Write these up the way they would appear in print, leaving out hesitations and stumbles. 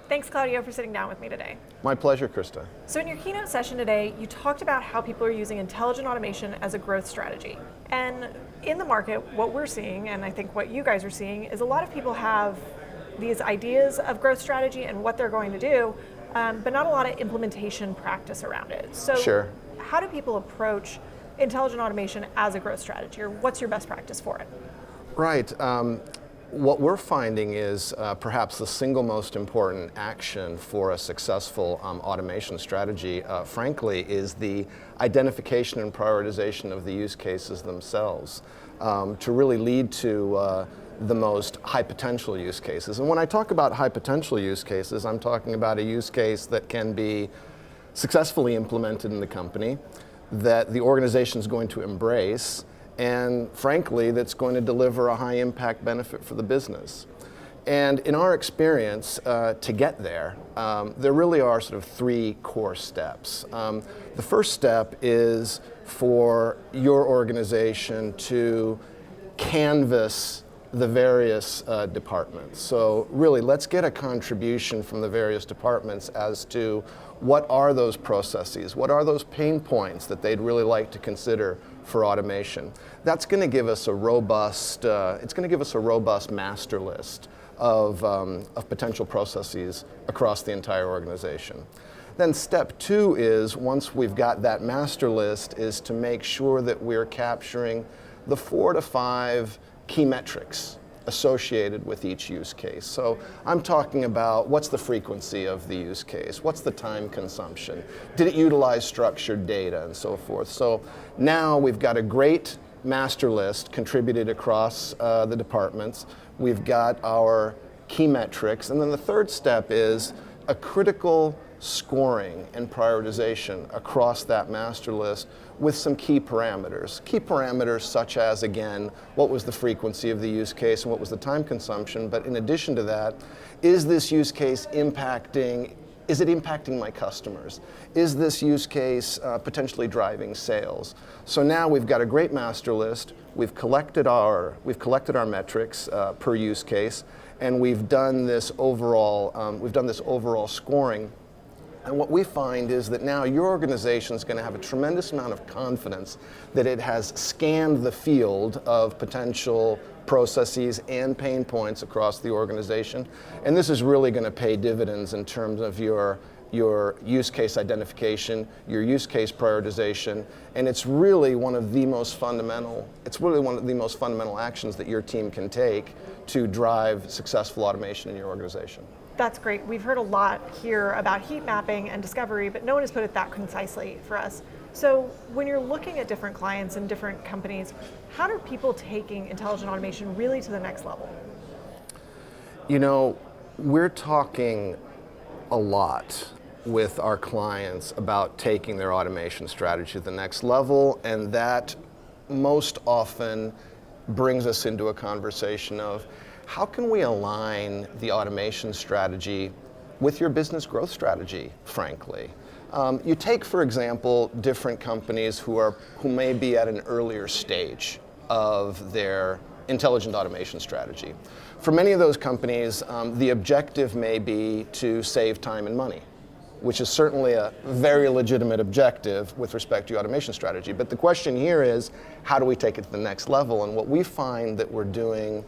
Thanks, Claudio, for sitting down with me today. My pleasure, Krista. So in your keynote session today, you talked about how people are using intelligent automation as a growth strategy. And in the market, what we're seeing, and I think what you guys are seeing, is a lot of people have these ideas of growth strategy and what they're going to do, but not a lot of implementation practice around it. So Sure. How do people approach intelligent automation as a growth strategy, or what's your best practice for it? Right. What we're finding is perhaps the single most important action for a successful automation strategy, frankly, is the identification and prioritization of the use cases themselves to really lead to the most high potential use cases. And when I talk about high potential use cases, I'm talking about a use case that can be successfully implemented in the company, that the organization is going to embrace, and frankly, that's going to deliver a high impact benefit for the business. And in our experience, to get there, there really are sort of three core steps. The first step is for your organization to canvas the various departments. So really, let's get a contribution from the various departments as to what are those processes, what are those pain points that they'd really like to consider for automation. That's going to give us a robust, master list of potential processes across the entire organization. Then step two is, once we've got that master list, is to make sure that we're capturing the 4 to 5 key metrics associated with each use case. So I'm talking about what's the frequency of the use case, what's the time consumption, did it utilize structured data, and so forth. So now we've got a great master list contributed across the departments. We've got our key metrics, and then the third step is a critical scoring and prioritization across that master list with some key parameters. Key parameters such as, again, what was the frequency of the use case and what was the time consumption, but in addition to that, is this use case impacting my customers? Is this use case potentially driving sales? So now we've got a great master list, we've collected our metrics per use case, and we've done this overall scoring. And what we find is that now your organization is going to have a tremendous amount of confidence that it has scanned the field of potential processes and pain points across the organization. And this is really going to pay dividends in terms of your use case identification, your use case prioritization, and it's really one of the most fundamental actions that your team can take to drive successful automation in your organization. That's great. We've heard a lot here about heat mapping and discovery, but no one has put it that concisely for us. So when you're looking at different clients and different companies, how are people taking intelligent automation really to the next level? You know, we're talking a lot with our clients about taking their automation strategy to the next level, and that most often brings us into a conversation of how can we align the automation strategy with your business growth strategy, frankly. You take, for example, different companies who may be at an earlier stage of their intelligent automation strategy. For many of those companies, the objective may be to save time and money, which is certainly a very legitimate objective with respect to your automation strategy. But the question here is, how do we take it to the next level? And what we find that we're doing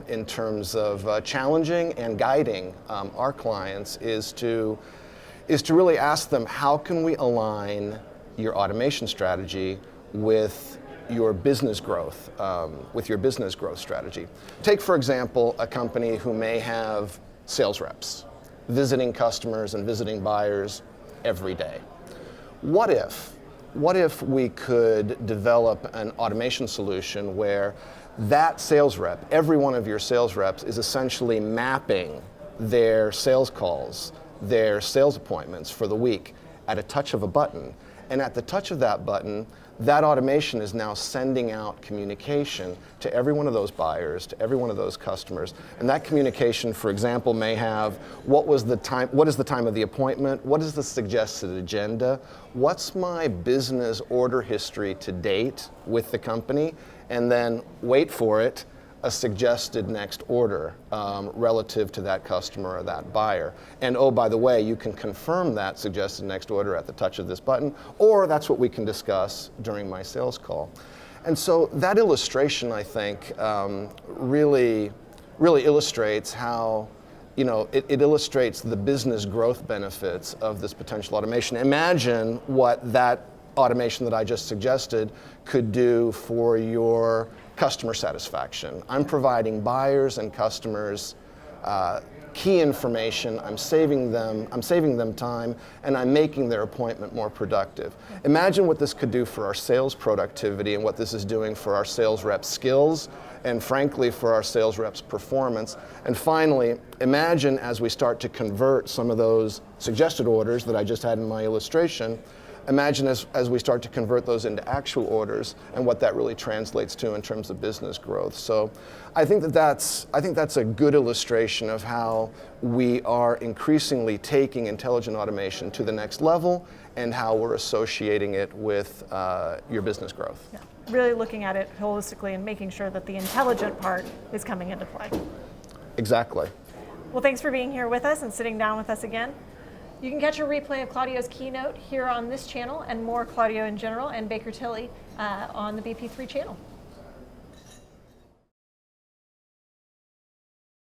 in terms of challenging and guiding our clients is to really ask them, how can we align your automation strategy with your business growth strategy? Take, for example, a company who may have sales reps visiting customers and visiting buyers every day. What if we could develop an automation solution where that sales rep, every one of your sales reps, is essentially mapping their sales calls, their sales appointments for the week at a touch of a button. And at the touch of that button, that automation is now sending out communication to every one of those buyers, to every one of those customers. And that communication, for example, may have what is the time of the appointment, what is the suggested agenda, what's my business order history to date with the company, and then wait for it, a suggested next order relative to that customer or that buyer. And oh, by the way, you can confirm that suggested next order at the touch of this button, or that's what we can discuss during my sales call. And so that illustration, I think, really illustrates how, it illustrates the business growth benefits of this potential automation. Imagine what that automation that I just suggested could do for your customer satisfaction. I'm providing buyers and customers key information, I'm saving them time, and I'm making their appointment more productive. Imagine what this could do for our sales productivity and what this is doing for our sales reps' skills, and frankly for our sales reps' performance. And finally, imagine as we start to convert some of those suggested orders that I just had in my illustration, imagine as we start to convert those into actual orders and what that really translates to in terms of business growth. So I think that's a good illustration of how we are increasingly taking intelligent automation to the next level and how we're associating it with your business growth. Yeah. Really looking at it holistically and making sure that the intelligent part is coming into play. Exactly. Well, thanks for being here with us and sitting down with us again. You can catch a replay of Claudio's keynote here on this channel and more Claudio in general and Baker Tilly on the BP3 channel.